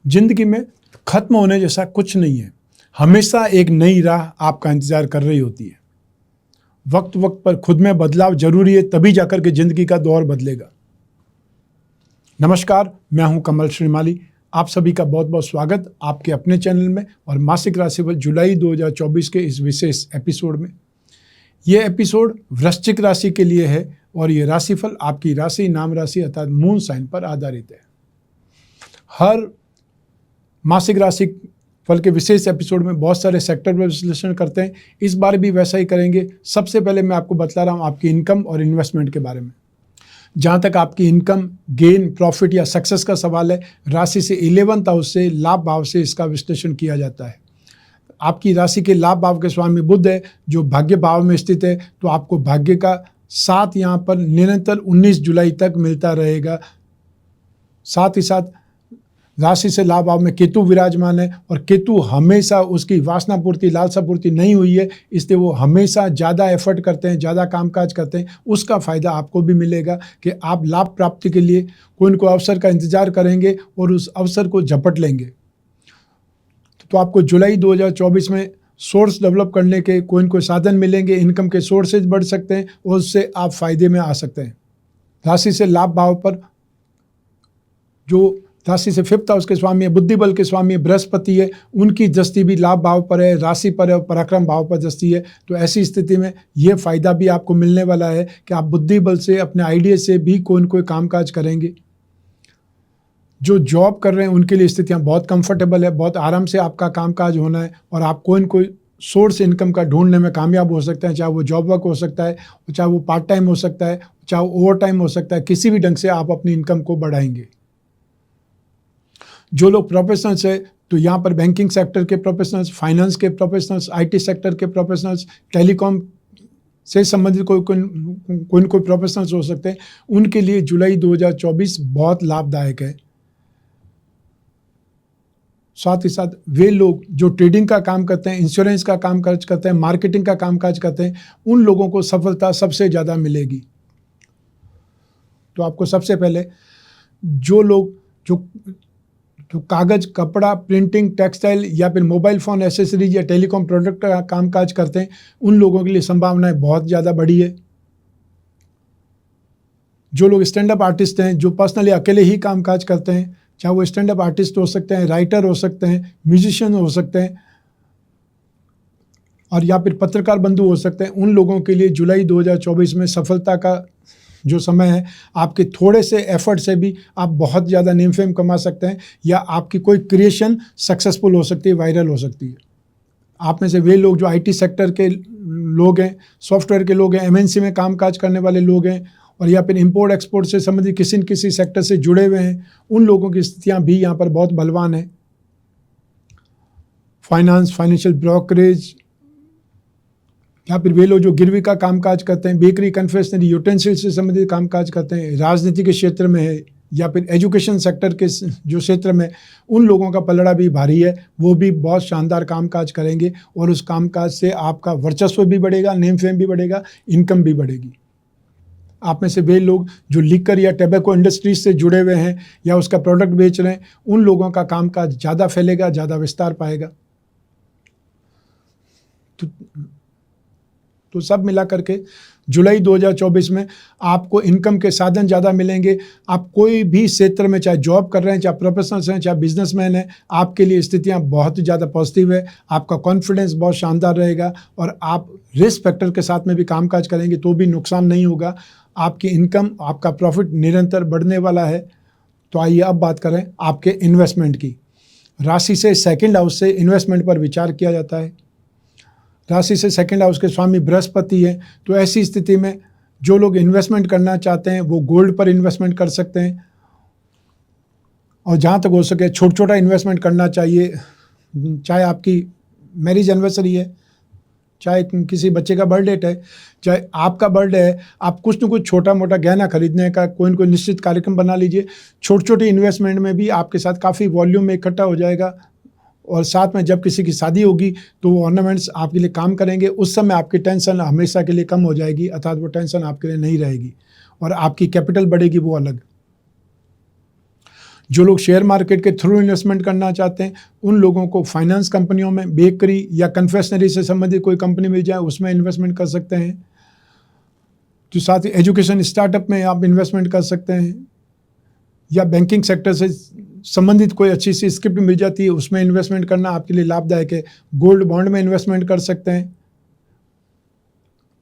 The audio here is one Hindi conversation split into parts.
जिंदगी में खत्म होने जैसा कुछ नहीं है। हमेशा एक नई राह आपका इंतजार कर रही होती है। वक्त वक्त पर खुद में बदलाव जरूरी है, तभी जाकर के जिंदगी का दौर बदलेगा। नमस्कार, मैं हूं कमल श्रीमाली। आप सभी का बहुत बहुत स्वागत आपके अपने चैनल में और मासिक राशिफल जुलाई 2024 के इस विशेष एपिसोड में। यह एपिसोड वृश्चिक राशि के लिए है और ये राशिफल आपकी राशि, नाम राशि अर्थात मून साइन पर आधारित है। हर मासिक राशि फल के विशेष एपिसोड में बहुत सारे सेक्टर पर विश्लेषण करते हैं। इस बार भी वैसा ही करेंगे। सबसे पहले मैं आपको बतला रहा हूँ आपकी इनकम और इन्वेस्टमेंट के बारे में। जहाँ तक आपकी इनकम, गेन, प्रॉफिट या सक्सेस का सवाल है, राशि से 11th हाउस से, लाभ भाव से इसका विश्लेषण किया जाता है। आपकी राशि के लाभ भाव के स्वामी बुध है जो भाग्य भाव में स्थित है, तो आपको भाग्य का साथ यहाँ पर निरंतर 19 जुलाई तक मिलता रहेगा। साथ ही साथ राशि से लाभ भाव में केतु विराजमान है और केतु हमेशा उसकी वासना पूर्ति, लालसा पूर्ति नहीं हुई है, इसलिए वो हमेशा ज़्यादा एफर्ट करते हैं, ज़्यादा कामकाज करते हैं। उसका फ़ायदा आपको भी मिलेगा कि आप लाभ प्राप्ति के लिए कोई न कोई अवसर का इंतजार करेंगे और उस अवसर को झपट लेंगे। तो आपको जुलाई 2024 में सोर्स डेवलप करने के कोई न कोई साधन मिलेंगे, इनकम के सोर्सेज बढ़ सकते हैं और उससे आप फायदे में आ सकते हैं। राशि से लाभ भाव पर जो राशि से 5th हाउस के स्वामी है, बुद्धि बल के स्वामी बृहस्पति है, उनकी दृष्टि भी लाभ भाव पर है, राशि पर है और पराक्रम भाव पर दृष्टि है। तो ऐसी स्थिति में ये फायदा भी आपको मिलने वाला है कि आप बुद्धि बल से, अपने आइडिया से भी कोई न कोई कामकाज करेंगे। जो जॉब कर रहे हैं उनके लिए स्थितियाँ बहुत कंफर्टेबल है, बहुत आराम से आपका कामकाज होना है और आप कोई न कोई सोर्स इनकम का ढूंढने में कामयाब हो सकते हैं। चाहे वो जॉब वर्क हो सकता है, चाहे वो पार्ट टाइम हो सकता है, चाहे वो ओवर टाइम हो सकता है, किसी भी ढंग से आप अपनी इनकम को बढ़ाएंगे। जो लोग प्रोफेशनल्स है तो यहाँ पर बैंकिंग सेक्टर के प्रोफेशनल्स, फाइनेंस के प्रोफेशनल्स, आईटी सेक्टर के प्रोफेशनल्स, टेलीकॉम से संबंधित कोई प्रोफेशनल्स हो सकते हैं, उनके लिए जुलाई 2024 बहुत लाभदायक है। साथ ही साथ वे लोग जो ट्रेडिंग का काम करते हैं, इंश्योरेंस का काम काज करते हैं, मार्केटिंग का काम काज करते हैं, उन लोगों को सफलता सबसे ज़्यादा मिलेगी। तो आपको सबसे पहले जो लोग जो कागज़, कपड़ा, प्रिंटिंग, टेक्सटाइल या फिर मोबाइल फ़ोन एसेसरीज या टेलीकॉम प्रोडक्ट का कामकाज करते हैं, उन लोगों के लिए संभावनाएं बहुत ज़्यादा बढ़ी है। जो लोग स्टैंड अप आर्टिस्ट हैं, जो पर्सनली अकेले ही कामकाज करते हैं, चाहे वो स्टैंड अप आर्टिस्ट हो सकते हैं, राइटर हो सकते हैं, म्यूजिशियन हो सकते हैं और या फिर पत्रकार बंधु हो सकते हैं, उन लोगों के लिए जुलाई 2024 में सफलता का जो समय है, आपके थोड़े से एफर्ट से भी आप बहुत ज़्यादा नेम फेम कमा सकते हैं या आपकी कोई क्रिएशन सक्सेसफुल हो सकती है, वायरल हो सकती है। आप में से वे लोग जो आईटी सेक्टर के लोग हैं, सॉफ्टवेयर के लोग हैं, एमएनसी में कामकाज करने वाले लोग हैं और या फिर इंपोर्ट एक्सपोर्ट से संबंधित किसी न किसी सेक्टर से जुड़े हुए हैं, उन लोगों की स्थितियाँ भी यहाँ पर बहुत बलवान हैं। फाइनेंस, फाइनेंशियल ब्रोकरेज या फिर वे लोग जो गिरवी का कामकाज करते हैं, बेकरी, कन्फेक्शनरी, यूटेंसिल से संबंधित कामकाज करते हैं, राजनीति के क्षेत्र में है या फिर एजुकेशन सेक्टर के जो क्षेत्र में, उन लोगों का पलड़ा भी भारी है। वो भी बहुत शानदार कामकाज करेंगे और उस कामकाज से आपका वर्चस्व भी बढ़ेगा, नेम फेम भी बढ़ेगा, इनकम भी बढ़ेगी। आप में से वे लोग जो लिकर या टैबेको इंडस्ट्रीज से जुड़े हुए हैं या उसका प्रोडक्ट बेच रहे हैं, उन लोगों का कामकाज ज़्यादा फैलेगा, ज़्यादा विस्तार पाएगा। तो सब मिला करके जुलाई 2024 में आपको इनकम के साधन ज़्यादा मिलेंगे। आप कोई भी क्षेत्र में, चाहे जॉब कर रहे हैं, चाहे प्रोफेशनल्स हैं, चाहे बिजनेसमैन हैं, आपके लिए स्थितियां बहुत ज़्यादा पॉजिटिव है। आपका कॉन्फिडेंस बहुत शानदार रहेगा और आप रिस्क फैक्टर के साथ में भी कामकाज करेंगे तो भी नुकसान नहीं होगा। आपकी इनकम, आपका प्रॉफिट निरंतर बढ़ने वाला है। तो आइए अब बात करें आपके इन्वेस्टमेंट की। राशि से 2nd हाउस से इन्वेस्टमेंट पर विचार किया जाता है। राशि से 2nd हाउस के स्वामी बृहस्पति है, तो ऐसी स्थिति में जो लोग इन्वेस्टमेंट करना चाहते हैं वो गोल्ड पर इन्वेस्टमेंट कर सकते हैं और जहाँ तक हो सके छोटा इन्वेस्टमेंट करना चाहिए। चाहे आपकी मैरिज एनिवर्सरी है, चाहे किसी बच्चे का बर्थडे है, चाहे आपका बर्थडे है, आप कुछ न कुछ छोटा मोटा गहना खरीदने का कोई न कोई निश्चित कार्यक्रम बना लीजिए। छोटी इन्वेस्टमेंट में भी आपके साथ काफ़ी वॉल्यूम में इकट्ठा हो जाएगा और साथ में जब किसी की शादी होगी तो वो ऑर्नामेंट्स आपके लिए काम करेंगे। उस समय आपकी टेंशन हमेशा के लिए कम हो जाएगी, अर्थात वो टेंशन आपके लिए नहीं रहेगी और आपकी कैपिटल बढ़ेगी, वो अलग। जो लोग शेयर मार्केट के थ्रू इन्वेस्टमेंट करना चाहते हैं उन लोगों को फाइनेंस कंपनियों में, बेकरी या कन्फेक्शनरी से संबंधित कोई कंपनी मिल जाए उसमें इन्वेस्टमेंट कर सकते हैं। तो साथ ही एजुकेशन स्टार्टअप में आप इन्वेस्टमेंट कर सकते हैं, या बैंकिंग सेक्टर से संबंधित कोई अच्छी सी स्क्रिप्ट मिल जाती है उसमें इन्वेस्टमेंट करना आपके लिए लाभदायक है। गोल्ड बॉन्ड में इन्वेस्टमेंट कर सकते हैं,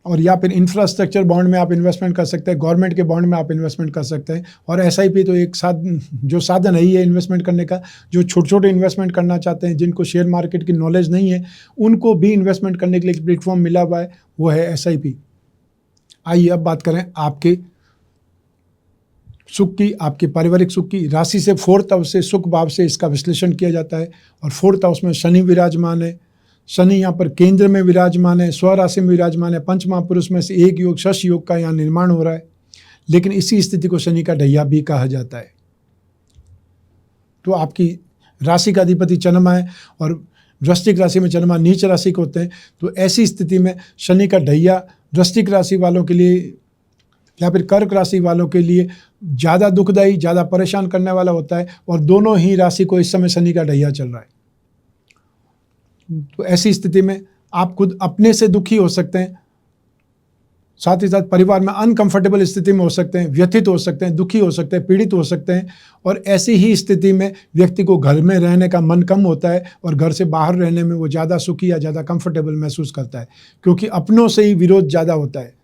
और या फिर इंफ्रास्ट्रक्चर बॉन्ड में आप इन्वेस्टमेंट कर सकते हैं, गवर्नमेंट के बॉन्ड में आप इन्वेस्टमेंट कर सकते हैं। और एसआईपी तो एक साधन है ही है इन्वेस्टमेंट करने का। जो छोटे छोटे इन्वेस्टमेंट करना चाहते हैं, जिनको शेयर मार्केट की नॉलेज नहीं है, उनको भी इन्वेस्टमेंट करने के लिए एक प्लेटफॉर्म मिला हुआ है, वो है एसआईपी। आइए अब बात करें आपके सुख की, आपके पारिवारिक सुख की। राशि से 4th हाउस से, सुख भाव से इसका विश्लेषण किया जाता है। और 4th हाउस में शनि विराजमान है। शनि यहाँ पर केंद्र में विराजमान है, स्वराशि में विराजमान है। पंच महापुरुष में से एक योग, शश योग का यहाँ निर्माण हो रहा है। लेकिन इसी स्थिति को शनि का ढैया भी कहा जाता है। तो आपकी राशि का अधिपति चंद्रमा है और वृश्चिक राशि में चंद्रमा नीच राशि के होते हैं। तो ऐसी स्थिति में शनि का ढैया वृश्चिक राशि वालों के लिए या फिर कर्क राशि वालों के लिए ज़्यादा दुखदायी, ज़्यादा परेशान करने वाला होता है। और दोनों ही राशि को इस समय शनि का ढैया चल रहा है। तो ऐसी स्थिति में आप खुद अपने से दुखी हो सकते हैं, साथ ही साथ परिवार में अनकंफर्टेबल स्थिति में हो सकते हैं, व्यथित हो सकते हैं, दुखी हो सकते हैं, पीड़ित हो सकते हैं। और ऐसी ही स्थिति में व्यक्ति को घर में रहने का मन कम होता है और घर से बाहर रहने में वो ज़्यादा सुखी या ज़्यादा कंफर्टेबल महसूस करता है, क्योंकि अपनों से ही विरोध ज़्यादा होता है।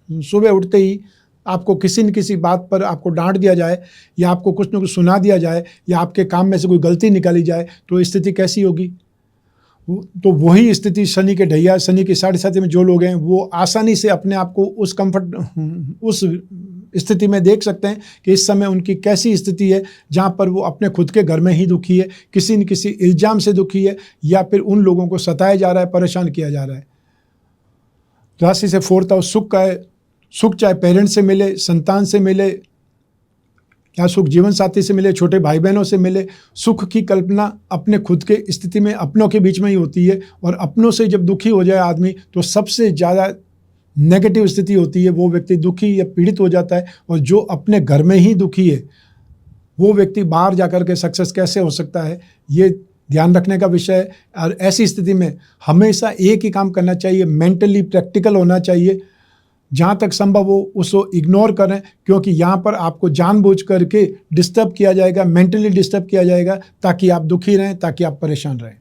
सुबह उठते ही आपको किसी न किसी बात पर आपको डांट दिया जाए, या आपको कुछ न कुछ सुना दिया जाए, या आपके काम में से कोई गलती निकाली जाए, तो स्थिति कैसी होगी। तो वही स्थिति शनि के ढैया, शनि के 7.5 में जो लोग हैं वो आसानी से अपने आप को उस स्थिति में देख सकते हैं कि इस समय उनकी कैसी स्थिति है, जहाँ पर वो अपने खुद के घर में ही दुखी है, किसी न किसी इल्जाम से दुखी है, या फिर उन लोगों को सताया जा रहा है, परेशान किया जा रहा है। राशि से 4th हाउस सुख का है। सुख चाहे पेरेंट्स से मिले, संतान से मिले, या सुख जीवन साथी से मिले, छोटे भाई बहनों से मिले, सुख की कल्पना अपने खुद के स्थिति में अपनों के बीच में ही होती है। और अपनों से जब दुखी हो जाए आदमी तो सबसे ज़्यादा नेगेटिव स्थिति होती है, वो व्यक्ति दुखी या पीड़ित हो जाता है। और जो अपने घर में ही दुखी है वो व्यक्ति बाहर जाकर के सक्सेस कैसे हो सकता है, ये ध्यान रखने का विषय है। और ऐसी स्थिति में हमेशा एक ही काम करना चाहिए, मेंटली प्रैक्टिकल होना चाहिए। जहाँ तक संभव हो उसको इग्नोर करें, क्योंकि यहाँ पर आपको जानबूझ करके डिस्टर्ब किया जाएगा, मेंटली डिस्टर्ब किया जाएगा, ताकि आप दुखी रहें, ताकि आप परेशान रहें।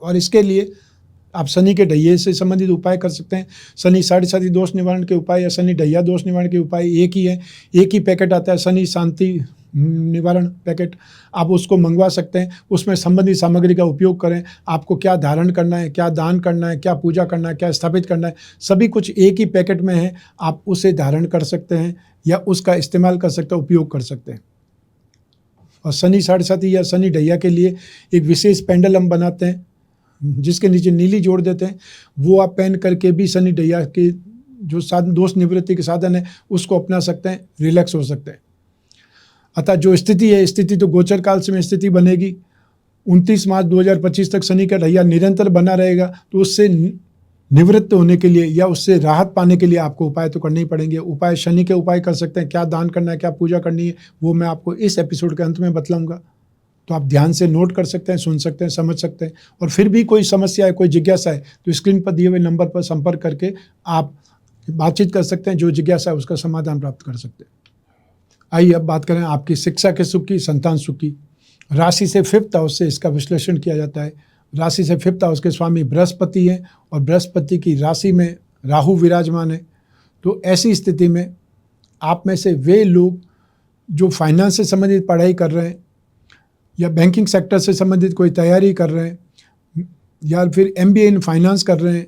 और इसके लिए आप शनि के ढैये से संबंधित उपाय कर सकते हैं। शनि 7.5 दोष निवारण के उपाय या शनि ढैया दोष निवारण के उपाय एक ही है। एक ही पैकेट आता है, शनि शांति निवारण पैकेट। आप उसको मंगवा सकते हैं। उसमें संबंधित सामग्री का उपयोग करें। आपको क्या धारण करना है, क्या दान करना है, क्या पूजा करना है, क्या स्थापित करना है, सभी कुछ एक ही पैकेट में है। आप उसे धारण कर सकते हैं या उसका इस्तेमाल कर सकते हैं, उपयोग कर सकते हैं। और शनि 7.5 या शनि ढैया के लिए एक विशेष पेंडल हम बनाते हैं, जिसके नीचे नीली जोड़ देते हैं। वो आप पहन करके भी शनि ढैया के जो साधन, दोष निवृत्ति के साधन है, उसको अपना सकते हैं, रिलैक्स हो सकते हैं। अतः जो स्थिति है, स्थिति तो गोचर काल से में स्थिति बनेगी। 29 मार्च 2025 तक शनि का ढैया निरंतर बना रहेगा। तो उससे निवृत्त होने के लिए या उससे राहत पाने के लिए आपको उपाय तो करने ही पड़ेंगे। उपाय शनि के उपाय कर सकते हैं। क्या दान करना है, क्या पूजा करनी है, वो मैं आपको इस एपिसोड के अंत में बतलाऊंगा। तो आप ध्यान से नोट कर सकते हैं, सुन सकते हैं, समझ सकते हैं। और फिर भी कोई समस्या है, कोई जिज्ञासा है, तो स्क्रीन पर दिए हुए नंबर पर संपर्क करके आप बातचीत कर सकते हैं। जो जिज्ञासा है उसका समाधान प्राप्त कर सकते हैं। आइए अब बात करें आपकी शिक्षा के सुख की, संतान सुख की। राशि से 5th हाउस से इसका विश्लेषण किया जाता है। राशि से 5th हाउस के स्वामी बृहस्पति हैं और बृहस्पति की राशि में राहु विराजमान है। तो ऐसी स्थिति में आप में से वे लोग जो फाइनेंस से संबंधित पढ़ाई कर रहे हैं या बैंकिंग सेक्टर से संबंधित कोई तैयारी कर रहे हैं या फिर MBA इन फाइनेंस कर रहे हैं,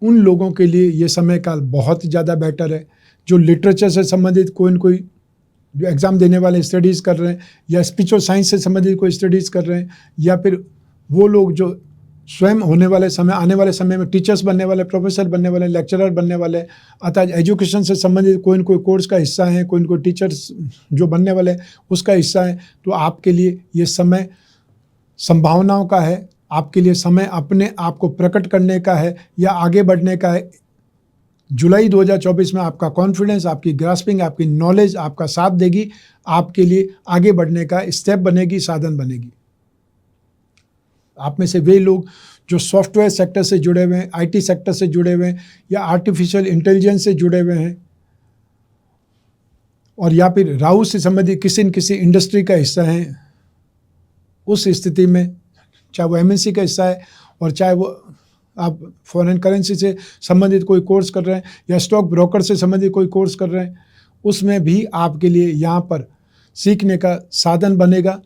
उन लोगों के लिए ये समय काल बहुत ज़्यादा बेटर है। जो लिटरेचर से संबंधित कोई न कोई जो एग्ज़ाम देने वाले स्टडीज़ कर रहे हैं या स्पिरिचुअल साइंस से संबंधित कोई स्टडीज़ कर रहे हैं, या फिर वो लोग जो स्वयं होने वाले समय, आने वाले समय में टीचर्स बनने वाले, प्रोफेसर बनने वाले, लेक्चरर बनने वाले, अतः एजुकेशन से संबंधित कोई न कोई कोर्स का हिस्सा है, कोई न कोई टीचर्स जो बनने वाले उसका हिस्सा है, तो आपके लिए ये समय संभावनाओं का है। आपके लिए समय अपने आप को प्रकट करने का है या आगे बढ़ने का है। जुलाई 2024 में आपका कॉन्फिडेंस, आपकी ग्रास्पिंग, आपकी नॉलेज आपका साथ देगी, आपके लिए आगे बढ़ने का स्टेप बनेगी, साधन बनेगी। आप में से वे लोग जो सॉफ्टवेयर सेक्टर से जुड़े हुए हैं, आईटी सेक्टर से जुड़े हुए हैं, या आर्टिफिशियल इंटेलिजेंस से जुड़े हुए हैं, और या फिर राहु से संबंधित किसी न किसी इंडस्ट्री का हिस्सा है, उस स्थिति में चाहे वो एमएनसी का हिस्सा है और चाहे वो आप फॉरेन करेंसी से संबंधित कोई कोर्स कर रहे हैं या स्टॉक ब्रोकर से संबंधित कोई कोर्स कर रहे हैं, उसमें भी आपके लिए यहाँ पर सीखने का साधन बनेगा।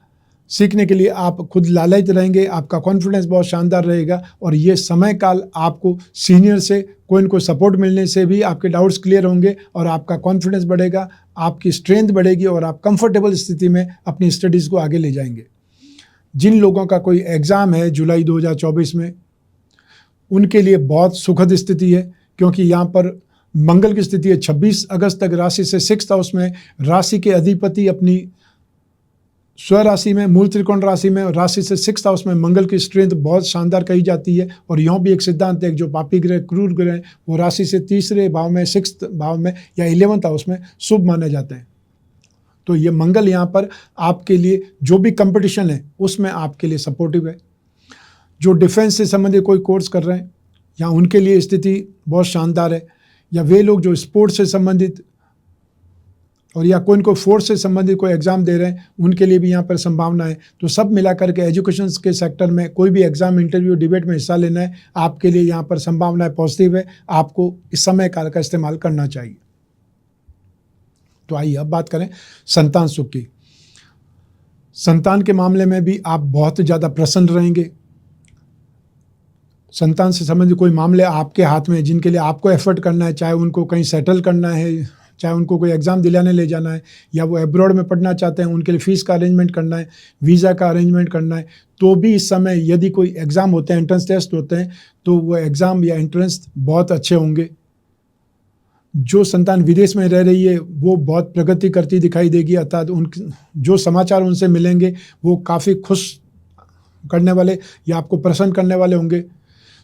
सीखने के लिए आप खुद लालच रहेंगे, आपका कॉन्फिडेंस बहुत शानदार रहेगा, और ये समय काल आपको सीनियर से कोई न कोई सपोर्ट मिलने से भी आपके डाउट्स क्लियर होंगे और आपका कॉन्फिडेंस बढ़ेगा, आपकी स्ट्रेंथ बढ़ेगी और आप कंफर्टेबल स्थिति में अपनी स्टडीज़ को आगे ले जाएंगे। जिन लोगों का कोई एग्ज़ाम है जुलाई 2024 में, उनके लिए बहुत सुखद स्थिति है, क्योंकि यहाँ पर मंगल की स्थिति है 26 अगस्त तक राशि से 6th हाउस में। राशि के अधिपति अपनी स्वराशि में, मूल त्रिकोण राशि में, राशि से 6th हाउस में मंगल की स्ट्रेंथ बहुत शानदार कही जाती है। और यहाँ भी एक सिद्धांत है, जो पापी ग्रह, क्रूर ग्रह, वो राशि से 3रे भाव में, 6th भाव में या 11th हाउस में शुभ माने जाते हैं। तो ये मंगल यहाँ पर आपके लिए जो भी कंपटीशन है उसमें आपके लिए सपोर्टिव है। जो डिफेंस से संबंधित कोई कोर्स कर रहे हैं या उनके लिए स्थिति बहुत शानदार है, या वे लोग जो स्पोर्ट्स से संबंधित और या कोई इनको फोर्स से संबंधित कोई एग्ज़ाम दे रहे हैं, उनके लिए भी यहाँ पर संभावना है। तो सब मिला करके एजुकेशन के सेक्टर में कोई भी एग्ज़ाम, इंटरव्यू, डिबेट में हिस्सा लेना है, आपके लिए यहाँ पर संभावनाएं पॉजिटिव है। आपको इस समय काल का इस्तेमाल करना चाहिए। तो आइए अब बात करें संतान सुख की। संतान के मामले में भी आप बहुत ज़्यादा प्रसन्न रहेंगे। संतान से संबंधित कोई मामले आपके हाथ में, जिनके लिए आपको एफर्ट करना है, चाहे उनको कहीं सेटल करना है, चाहे उनको कोई एग्ज़ाम दिलाने ले जाना है, या वो एब्रॉड में पढ़ना चाहते हैं, उनके लिए फ़ीस का अरेंजमेंट करना है, वीज़ा का अरेंजमेंट करना है, तो भी इस समय यदि कोई एग्ज़ाम होते हैं, एंट्रेंस टेस्ट होते हैं, तो वो एग्ज़ाम या एंट्रेंस बहुत अच्छे होंगे। जो संतान विदेश में रह रही है वो बहुत प्रगति करती दिखाई देगी, अर्थात जो समाचार उनसे मिलेंगे वो काफ़ी खुश करने वाले या आपको प्रसन्न करने वाले होंगे।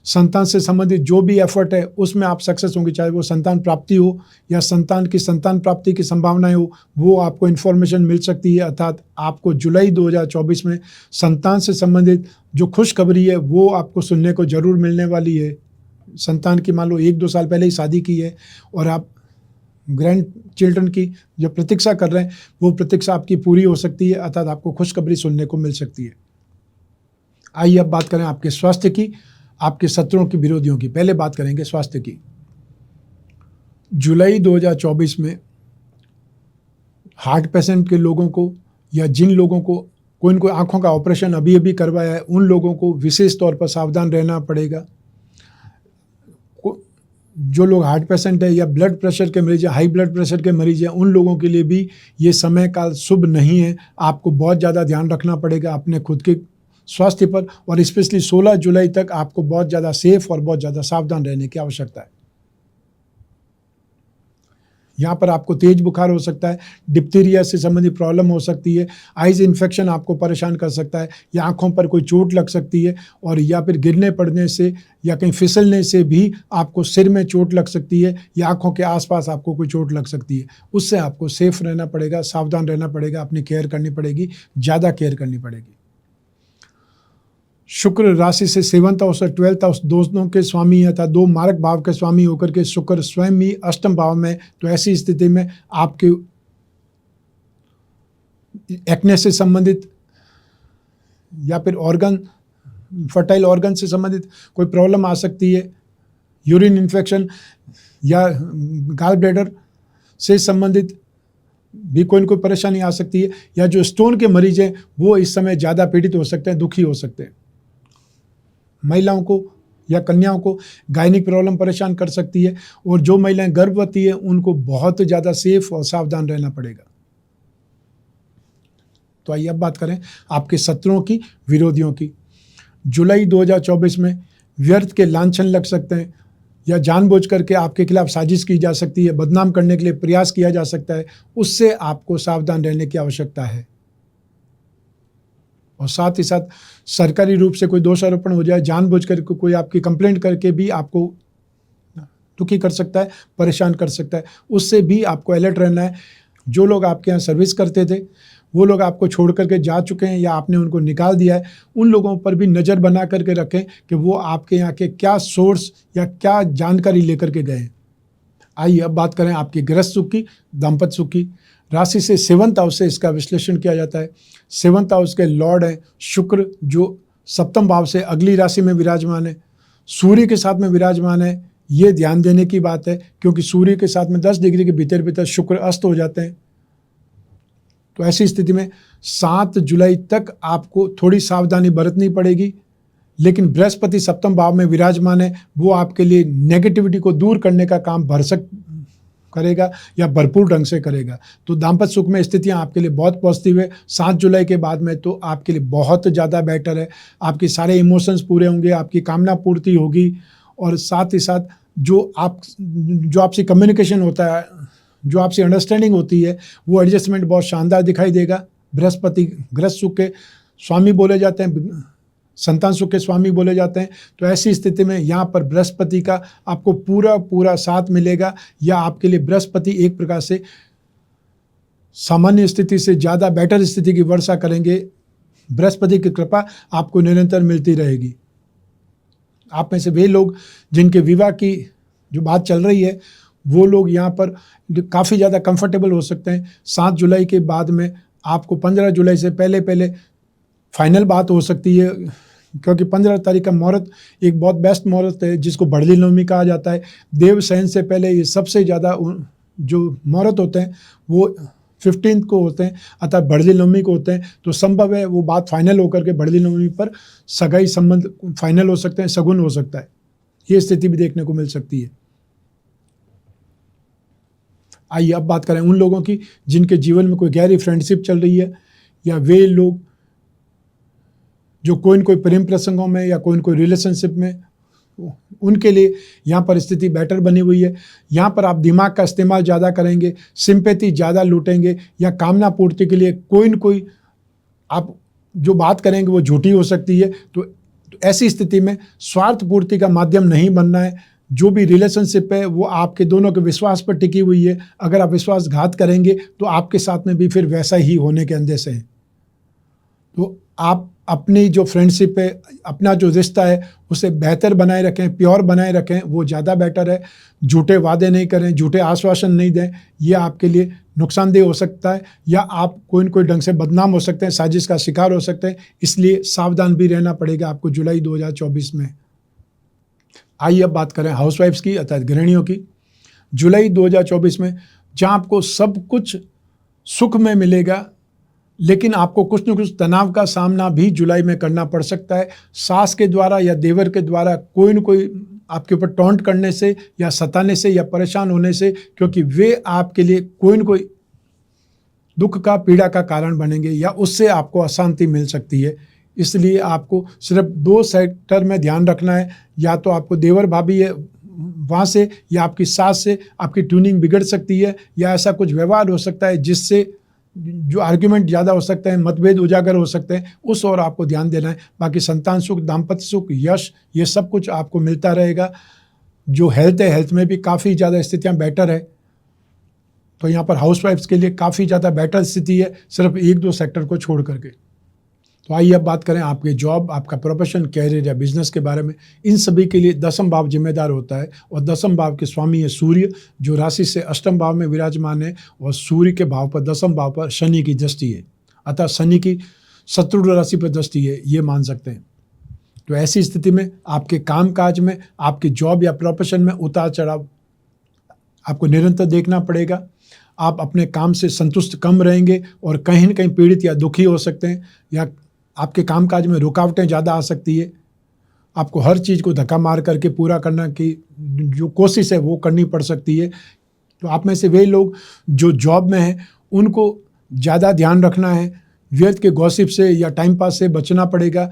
संतान से संबंधित जो भी एफर्ट है उसमें आप सक्सेस होंगे, चाहे वो संतान प्राप्ति हो या संतान प्राप्ति की संभावनाएं हो, वो आपको इन्फॉर्मेशन मिल सकती है। अर्थात आपको जुलाई 2024 में संतान से संबंधित जो खुशखबरी है वो आपको सुनने को ज़रूर मिलने वाली है। संतान की मान लो 1-2 साल पहले ही शादी की है और आप ग्रैंड चिल्ड्रन की जो प्रतीक्षा कर रहे हैं, वो प्रतीक्षा आपकी पूरी हो सकती है, अर्थात आपको खुशखबरी सुनने को मिल सकती है। आइए अब बात करें आपके स्वास्थ्य की, आपके शत्रुओं की, विरोधियों की। पहले बात करेंगे स्वास्थ्य की। जुलाई 2024 में हार्ट पेशेंट के लोगों को या जिन लोगों को कोई न कोई आँखों का ऑपरेशन अभी अभी करवाया है, उन लोगों को विशेष तौर पर सावधान रहना पड़ेगा। जो लोग हार्ट पेशेंट है या ब्लड प्रेशर के मरीज है, हाई ब्लड प्रेशर के मरीज हैं, उन लोगों के लिए भी ये समय काल शुभ नहीं है। आपको बहुत ज़्यादा ध्यान रखना पड़ेगा अपने खुद के स्वास्थ्य पर, और स्पेशली 16 जुलाई तक आपको बहुत ज़्यादा सेफ और बहुत ज़्यादा सावधान रहने की आवश्यकता है। यहाँ पर आपको तेज बुखार हो सकता है, डिप्थीरिया से संबंधित प्रॉब्लम हो सकती है, आइज इन्फेक्शन आपको परेशान कर सकता है, या आँखों पर कोई चोट लग सकती है, और या फिर गिरने पड़ने से या कहीं फिसलने से भी आपको सिर में चोट लग सकती है, या आँखों के आसपास आपको कोई चोट लग सकती है। उससे आपको सेफ रहना पड़ेगा, सावधान रहना पड़ेगा, अपनी केयर करनी पड़ेगी, ज़्यादा केयर करनी पड़ेगी। शुक्र राशि से 7th हाउस और 12th हाउस दोनों के स्वामी है, था 2 मारक भाव के स्वामी होकर के शुक्र स्वयं ही 8th भाव में। तो ऐसी स्थिति में आपके एक्ने से संबंधित या फिर ऑर्गन, फर्टाइल ऑर्गन से संबंधित कोई प्रॉब्लम आ सकती है, यूरिन इन्फेक्शन या गॉल ब्लैडर से संबंधित भी कोई न कोई परेशानी आ सकती है, या जो स्टोन के मरीज हैं वो इस समय ज़्यादा पीड़ित हो सकते हैं, दुखी हो सकते हैं। महिलाओं को या कन्याओं को गायनिक प्रॉब्लम परेशान कर सकती है, और जो महिलाएं गर्भवती हैं उनको बहुत ज़्यादा सेफ और सावधान रहना पड़ेगा। तो आइए अब बात करें आपके शत्रुओं की, विरोधियों की। जुलाई 2024 में व्यर्थ के लांछन लग सकते हैं, या जानबूझ करके आपके खिलाफ साजिश की जा सकती है, बदनाम करने के लिए प्रयास किया जा सकता है। उससे आपको सावधान रहने की आवश्यकता है। और साथ ही साथ सरकारी रूप से कोई दोषारोपण हो जाए, जानबूझ कर कोई आपकी कंप्लेंट करके भी आपको दुखी कर सकता है, परेशान कर सकता है। उससे भी आपको अलर्ट रहना है। जो लोग आपके यहाँ सर्विस करते थे, वो लोग आपको छोड़ करके जा चुके हैं या आपने उनको निकाल दिया है, उन लोगों पर भी नज़र बना करके रखें कि वो आपके यहाँ के क्या सोर्स या क्या जानकारी लेकर के गए हैं। आइए अब बात करें आपकी गृहस्थ सुख की, दाम्पत्य सुख की। राशि से 7th हाउस से इसका विश्लेषण किया जाता है। 7th हाउस के लॉर्ड हैं शुक्र, जो 7th भाव से अगली राशि में विराजमान है, सूर्य के साथ में विराजमान है। ये ध्यान देने की बात है क्योंकि सूर्य के साथ में 10 डिग्री के भीतर भीतर शुक्र अस्त हो जाते हैं। तो ऐसी स्थिति में 7 जुलाई तक आपको थोड़ी सावधानी बरतनी पड़ेगी। लेकिन बृहस्पति 7th भाव में विराजमान है, वो आपके लिए नेगेटिविटी को दूर करने का काम भरसक करेगा या भरपूर ढंग से करेगा। तो दाम्पत्य सुख में स्थितियां आपके लिए बहुत पॉजिटिव है। 7 जुलाई के बाद में तो आपके लिए बहुत ज़्यादा बेटर है। आपके सारे इमोशंस पूरे होंगे, आपकी कामना पूर्ति होगी और साथ ही साथ जो आपसे कम्युनिकेशन होता है, जो आपसे अंडरस्टैंडिंग होती है, वो एडजस्टमेंट बहुत शानदार दिखाई देगा। बृहस्पति गृहस्थ सुख के स्वामी बोले जाते हैं, संतान सुख के स्वामी बोले जाते हैं। तो ऐसी स्थिति में यहाँ पर बृहस्पति का आपको पूरा साथ मिलेगा या आपके लिए बृहस्पति एक प्रकार से सामान्य स्थिति से ज़्यादा बेटर स्थिति की वर्षा करेंगे। बृहस्पति की कृपा आपको निरंतर मिलती रहेगी। आप में से वे लोग जिनके विवाह की जो बात चल रही है, वो लोग यहाँ पर काफ़ी ज़्यादा कंफर्टेबल हो सकते हैं। 7 जुलाई के बाद में आपको 15 जुलाई से पहले फाइनल बात हो सकती है, क्योंकि 15 तारीख का मुहूर्त एक बहुत बेस्ट मुहूर्त है जिसको बड़ली नवमी कहा जाता है। देव शयन से पहले ये सबसे ज़्यादा जो मुहूर्त होते हैं वो 15 को होते हैं, अतः बड़ली नवमी को होते हैं। तो संभव है वो बात फाइनल होकर के बड़ली नवमी पर सगाई संबंध फाइनल हो सकते हैं, शगुन हो सकता है। ये स्थिति भी देखने को मिल सकती है। आइए अब बात करें उन लोगों की जिनके जीवन में कोई गहरी फ्रेंडशिप चल रही है या वे लोग जो कोई न कोई प्रेम प्रसंगों में या कोई न कोई रिलेशनशिप में, उनके लिए यहाँ पर स्थिति बेटर बनी हुई है। यहाँ पर आप दिमाग का इस्तेमाल ज़्यादा करेंगे, सिंपैथी ज़्यादा लूटेंगे या कामना पूर्ति के लिए कोई न कोई आप जो बात करेंगे वो झूठी हो सकती है। तो ऐसी स्थिति में स्वार्थ पूर्ति का माध्यम नहीं बनना है। जो भी रिलेशनशिप है वो आपके दोनों के विश्वास पर टिकी हुई है। अगर आप विश्वासघात करेंगे तो आपके साथ में भी फिर वैसा ही होने के अंदेशे हैं। तो आप अपनी जो फ्रेंडशिप है, अपना जो रिश्ता है, उसे बेहतर बनाए रखें, प्योर बनाए रखें, वो ज़्यादा बेटर है। झूठे वादे नहीं करें, झूठे आश्वासन नहीं दें, ये आपके लिए नुकसानदेह हो सकता है या आप कोई न कोई ढंग से बदनाम हो सकते हैं, साजिश का शिकार हो सकते हैं। इसलिए सावधान भी रहना पड़ेगा आपको जुलाई 2024 में। आइए अब बात करें हाउसवाइफ्स की अर्थात गृहिणियों की। जुलाई 2024 में जहाँ आपको सब कुछ सुख में मिलेगा, लेकिन आपको कुछ न कुछ तनाव का सामना भी जुलाई में करना पड़ सकता है। सास के द्वारा या देवर के द्वारा कोई न कोई आपके ऊपर टॉन्ट करने से या सताने से या परेशान होने से, क्योंकि वे आपके लिए कोई न कोई दुख का, पीड़ा का कारण बनेंगे या उससे आपको अशांति मिल सकती है। इसलिए आपको सिर्फ 2 सेक्टर में ध्यान रखना है। या तो आपको देवर भाभी है वहाँ से या आपकी सास से आपकी ट्यूनिंग बिगड़ सकती है या ऐसा कुछ व्यवहार हो सकता है जिससे जो आर्ग्यूमेंट ज़्यादा हो सकते हैं, मतभेद उजागर हो सकते हैं, उस और आपको ध्यान देना है। बाकी संतान सुख, दाम्पत्य सुख, यश, ये सब कुछ आपको मिलता रहेगा। जो हेल्थ है, हेल्थ में भी काफ़ी ज़्यादा स्थितियाँ बेटर है। तो यहाँ पर हाउसवाइफ्स के लिए काफ़ी ज़्यादा बेटर स्थिति है, सिर्फ 1-2 सेक्टर को छोड़ करके। तो आइए अब बात करें आपके जॉब, आपका प्रोफेशन, कैरियर या बिजनेस के बारे में। इन सभी के लिए 10वां भाव जिम्मेदार होता है और 10वां भाव के स्वामी है सूर्य, जो राशि से 8वां भाव में विराजमान है और सूर्य के भाव पर 10वां भाव पर शनि की दृष्टि है, अतः शनि की शत्रु राशि पर दृष्टि है, ये मान सकते हैं। तो ऐसी स्थिति में आपके कामकाज में, आपके जॉब या प्रोफेशन में उतार चढ़ाव आपको निरंतर देखना पड़ेगा। आप अपने काम से संतुष्ट कम रहेंगे और कहीं न कहीं पीड़ित या दुखी हो सकते हैं या आपके कामकाज में रुकावटें ज़्यादा आ सकती है। आपको हर चीज़ को धक्का मार करके पूरा करना की जो कोशिश है वो करनी पड़ सकती है। तो आप में से वे लोग जो जॉब में हैं उनको ज़्यादा ध्यान रखना है। व्यर्थ के गॉसिप से या टाइम पास से बचना पड़ेगा।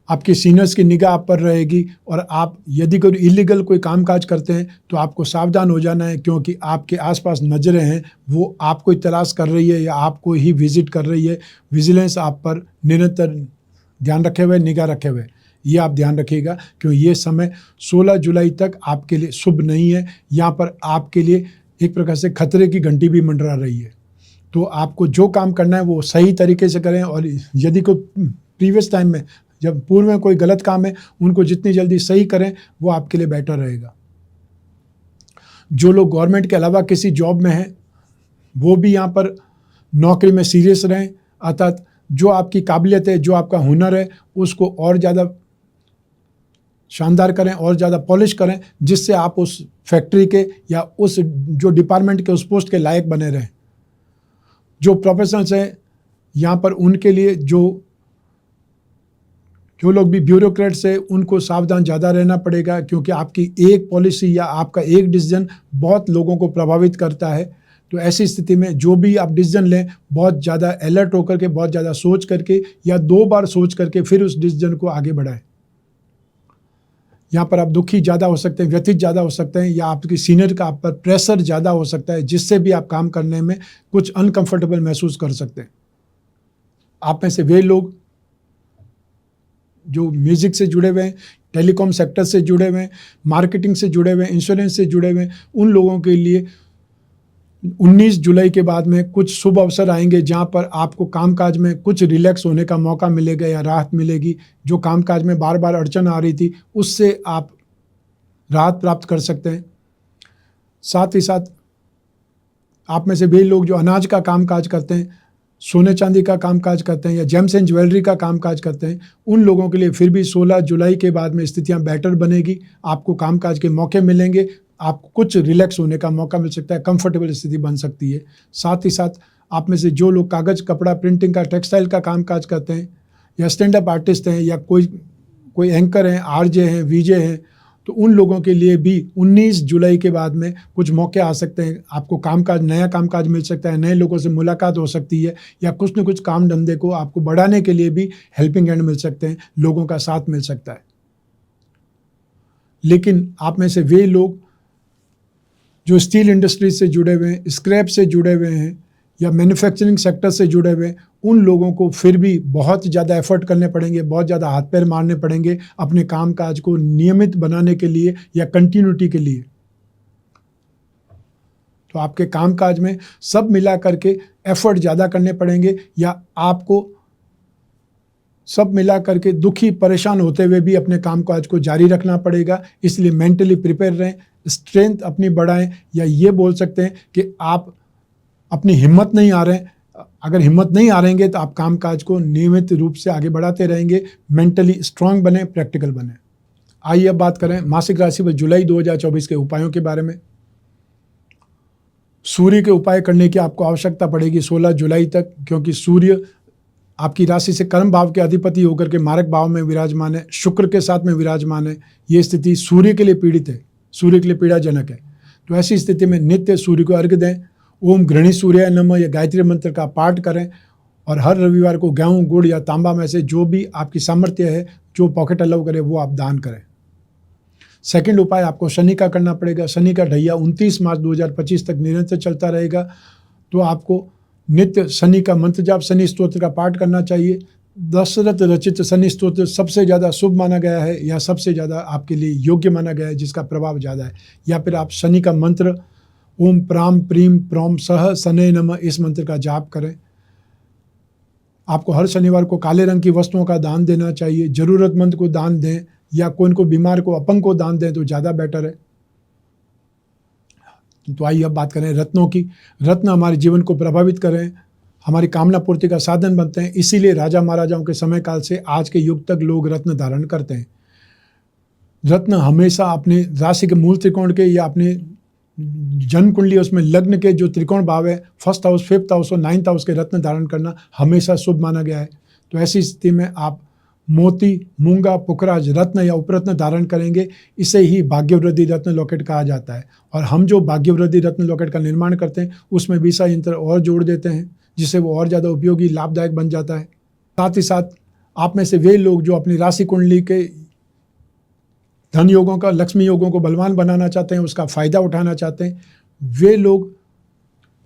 आपके सीनियर्स की निगाह आप पर रहेगी और आप यदि कोई इलीगल कोई कामकाज करते हैं तो आपको सावधान हो जाना है, क्योंकि आपके आसपास नज़रें हैं, वो आपको तलाश कर रही है या आपको ही विजिट कर रही है। विजिलेंस आप पर निरंतर ध्यान रखे हुए, निगाह रखे हुए, ये आप ध्यान रखिएगा, क्योंकि ये समय 16 जुलाई तक आपके लिए शुभ नहीं है। यहाँ पर आपके लिए एक प्रकार से खतरे की घंटी भी मंडरा रही है। तो आपको जो काम करना है वो सही तरीके से करें, और यदि कोई प्रीवियस टाइम में जब पूर्व में कोई गलत काम है उनको जितनी जल्दी सही करें वो आपके लिए बेटर रहेगा। जो लोग गवर्नमेंट के अलावा किसी जॉब में हैं वो भी यहाँ पर नौकरी में सीरियस रहें, अर्थात जो आपकी काबिलियत है, जो आपका हुनर है उसको और ज़्यादा शानदार करें और ज़्यादा पॉलिश करें, जिससे आप उस फैक्ट्री के या उस जो डिपार्टमेंट के उस पोस्ट के लायक बने रहें। जो प्रोफेशनल्स हैं यहाँ पर उनके लिए जो लोग भी ब्यूरोक्रेट्स हैं उनको सावधान ज़्यादा रहना पड़ेगा, क्योंकि आपकी एक पॉलिसी या आपका एक डिसीजन बहुत लोगों को प्रभावित करता है। तो ऐसी स्थिति में जो भी आप डिसीजन लें बहुत ज़्यादा अलर्ट होकर के, बहुत ज़्यादा सोच करके या 2 बार सोच करके फिर उस डिसीजन को आगे बढ़ाएं। यहाँ पर आप दुखी ज़्यादा हो सकते हैं, व्यथित ज़्यादा हो सकते हैं, या आपकी सीनियर का आप पर प्रेशर ज़्यादा हो सकता है, जिससे भी आप काम करने में कुछ अनकंफर्टेबल महसूस कर सकते हैं। आप में से वे लोग जो म्यूज़िक से जुड़े हुए हैं, टेलीकॉम सेक्टर से जुड़े हुए हैं, मार्केटिंग से जुड़े हुए हैं, इंश्योरेंस से जुड़े हुए हैं, उन लोगों के लिए 19 जुलाई के बाद में कुछ शुभ अवसर आएंगे जहां पर आपको कामकाज में कुछ रिलैक्स होने का मौका मिलेगा या राहत मिलेगी। जो कामकाज में बार बार अड़चन आ रही थी उससे आप राहत प्राप्त कर सकते हैं। साथ ही साथ आप में से वे लोग जो अनाज का कामकाज करते हैं, सोने चांदी का कामकाज करते हैं या जेम्स एंड ज्वेलरी का कामकाज करते हैं, उन लोगों के लिए फिर भी 16 जुलाई के बाद में स्थितियां बेटर बनेगी। आपको कामकाज के मौके मिलेंगे, आपको कुछ रिलैक्स होने का मौका मिल सकता है, कंफर्टेबल स्थिति बन सकती है। साथ ही साथ आप में से जो लोग कागज़, कपड़ा, प्रिंटिंग का, टेक्सटाइल का कामकाज करते हैं या स्टैंड अप आर्टिस्ट हैं या कोई एंकर हैं, आरजे हैं, वीजे हैं, तो उन लोगों के लिए भी 19 जुलाई के बाद में कुछ मौके आ सकते हैं। आपको कामकाज, नया कामकाज मिल सकता है, नए लोगों से मुलाकात हो सकती है, या कुछ न कुछ काम धंधे को आपको बढ़ाने के लिए भी हेल्पिंग हैंड मिल सकते हैं, लोगों का साथ मिल सकता है। लेकिन आप में से वे लोग जो स्टील इंडस्ट्री से जुड़े हुए हैं, स्क्रैप से जुड़े हुए हैं या मैन्युफैक्चरिंग सेक्टर से जुड़े हुए हैं, उन लोगों को फिर भी बहुत ज़्यादा एफर्ट करने पड़ेंगे, बहुत ज़्यादा हाथ पैर मारने पड़ेंगे अपने कामकाज को नियमित बनाने के लिए या कंटिन्यूटी के लिए। तो आपके कामकाज में सब मिला करके एफर्ट ज़्यादा करने पड़ेंगे, या आपको सब मिला करके दुखी, परेशान होते हुए भी अपने कामकाज को जारी रखना पड़ेगा। इसलिए मेंटली प्रिपेयर रहें, स्ट्रेंथ अपनी बढ़ाएं, या ये बोल सकते हैं कि आप अपनी हिम्मत नहीं आ रहे हैं। अगर हिम्मत नहीं आ रहेंगे तो आप कामकाज को नियमित रूप से आगे बढ़ाते रहेंगे। मेंटली स्ट्रांग बने, प्रैक्टिकल बने। आइए अब बात करें मासिक राशि पर जुलाई 2024 के उपायों के बारे में। सूर्य के उपाय करने की आपको आवश्यकता पड़ेगी 16 जुलाई तक, क्योंकि सूर्य आपकी राशि से कर्म भाव के अधिपति होकर के मारक भाव में विराजमान है, शुक्र के साथ में विराजमान है। ये स्थिति सूर्य के लिए पीड़ित है, सूर्य के लिए पीड़ाजनक है। तो ऐसी स्थिति में नित्य सूर्य को अर्घ्य दें, ओम गृणी सूर्याय नमः या गायत्री मंत्र का पाठ करें, और हर रविवार को गेहूं, गुड़ या तांबा में से जो भी आपकी सामर्थ्य है, जो पॉकेट अलाउ करे, वो आप दान करें। सेकंड उपाय आपको शनि का करना पड़ेगा। शनि का ढैया 29 मार्च 2025 तक निरंतर चलता रहेगा। तो आपको नित्य शनि का मंत्र जाप, शनि स्तोत्र का पाठ करना चाहिए। दशरथ रचित शनि स्तोत्र सबसे ज़्यादा शुभ माना गया है, या सबसे ज़्यादा आपके लिए योग्य माना गया है, जिसका प्रभाव ज़्यादा है। या फिर आप शनि का मंत्र ओम प्राम प्रीम प्रोम सह शनय नमः, इस मंत्र का जाप करें। आपको हर शनिवार को काले रंग की वस्तुओं का दान देना चाहिए। ज़रूरतमंद को दान दें, या को बीमार को, अपंग को दान दें तो ज़्यादा बेटर है। तो आइए अब बात करें रत्नों की। रत्न हमारे जीवन को प्रभावित करें, हमारी कामना पूर्ति का साधन बनते हैं। इसीलिए राजा महाराजाओं के समय काल से आज के युग तक लोग रत्न धारण करते हैं। रत्न हमेशा अपने राशि के मूल त्रिकोण के या अपने जन्म कुंडली, उसमें लग्न के जो त्रिकोण भाव है, फर्स्ट हाउस, फिफ्थ हाउस और 9th हाउस के रत्न धारण करना हमेशा शुभ माना गया है। तो ऐसी स्थिति में आप मोती, मूंगा, पुखराज रत्न या उपरत्न धारण करेंगे। इसे ही भाग्यवृद्धि रत्न लॉकेट कहा जाता है। और हम जो भाग्यवृद्धि रत्न लॉकेट का निर्माण करते हैं उसमें विसा यंत्र और जोड़ देते हैं, जिससे वो और ज़्यादा उपयोगी, लाभदायक बन जाता है। साथ ही साथ आप में से वे लोग जो अपनी राशि कुंडली के धन योगों का, लक्ष्मी योगों को बलवान बनाना चाहते हैं, उसका फ़ायदा उठाना चाहते हैं, वे लोग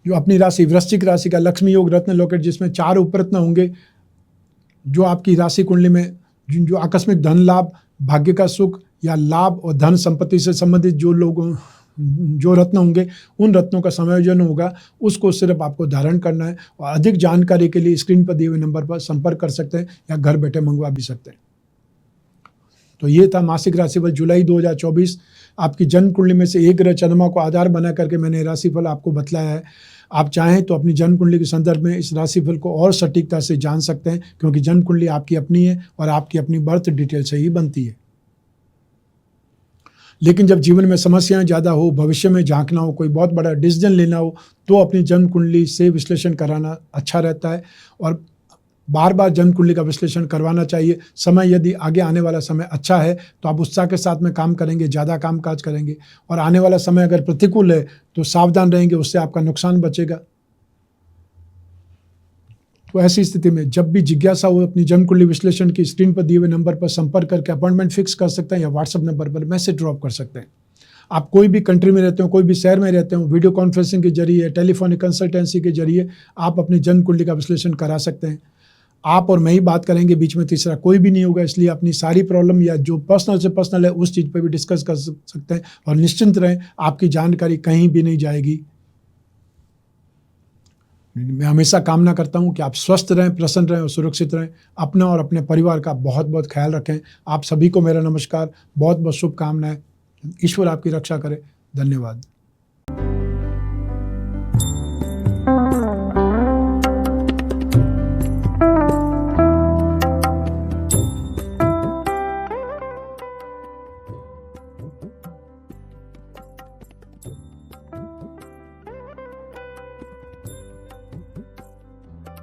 जो अपनी राशि वृश्चिक राशि का लक्ष्मी योग रत्न लॉकेट, जिसमें 4 उपरत्न होंगे, जो आपकी राशि कुंडली में जो आकस्मिक धन लाभ, भाग्य का सुख या लाभ और धन संपत्ति से संबंधित जो रत्न होंगे, उन रत्नों का समायोजन होगा, उसको सिर्फ आपको धारण करना है। और अधिक जानकारी के लिए स्क्रीन पर दिए हुए नंबर पर संपर्क कर सकते हैं या घर बैठे मंगवा भी सकते हैं। तो ये था मासिक राशिफल जुलाई 2024। आपकी जन्म कुंडली में से एक ग्रह चंद्रमा को आधार बना करके मैंने राशिफल आपको बतलाया है। आप चाहें तो अपनी जन्म कुंडली के संदर्भ में इस राशिफल को और सटीकता से जान सकते हैं, क्योंकि जन्म कुंडली आपकी अपनी है और आपकी अपनी बर्थ डिटेल से ही बनती है। लेकिन जब जीवन में समस्याएं ज़्यादा हो, भविष्य में झांकना हो, कोई बहुत बड़ा डिसीजन लेना हो, तो अपनी जन्म कुंडली से विश्लेषण कराना अच्छा रहता है और बार बार जन्म कुंडली का विश्लेषण करवाना चाहिए। समय यदि आगे आने वाला समय अच्छा है तो आप उत्साह के साथ में काम करेंगे, ज़्यादा काम काज करेंगे, और आने वाला समय अगर प्रतिकूल है तो सावधान रहेंगे, उससे आपका नुकसान बचेगा। तो ऐसी स्थिति में जब भी जिज्ञासा हो अपनी जन्म कुंडली विश्लेषण की, स्क्रीन पर दिए हुए नंबर पर संपर्क करके अपॉइंटमेंट फिक्स कर सकते हैं या व्हाट्सएप नंबर पर मैसेज ड्रॉप कर सकते हैं। आप कोई भी कंट्री में रहते हो, कोई भी शहर में रहते हो, वीडियो कॉन्फ्रेंसिंग के जरिए, टेलीफोनिक कंसल्टेंसी के जरिए आप अपनी जन्म कुंडली का विश्लेषण करा सकते हैं। आप और मैं ही बात करेंगे, बीच में तीसरा कोई भी नहीं होगा, इसलिए अपनी सारी प्रॉब्लम या जो पर्सनल से पर्सनल है उस चीज़ पे भी डिस्कस कर सकते हैं। और निश्चिंत रहें, आपकी जानकारी कहीं भी नहीं जाएगी। मैं हमेशा कामना करता हूं कि आप स्वस्थ रहें, प्रसन्न रहें और सुरक्षित रहें। अपना और अपने परिवार का बहुत बहुत ख्याल रखें। आप सभी को मेरा नमस्कार, बहुत बहुत शुभकामनाएं। ईश्वर आपकी रक्षा करे। धन्यवाद।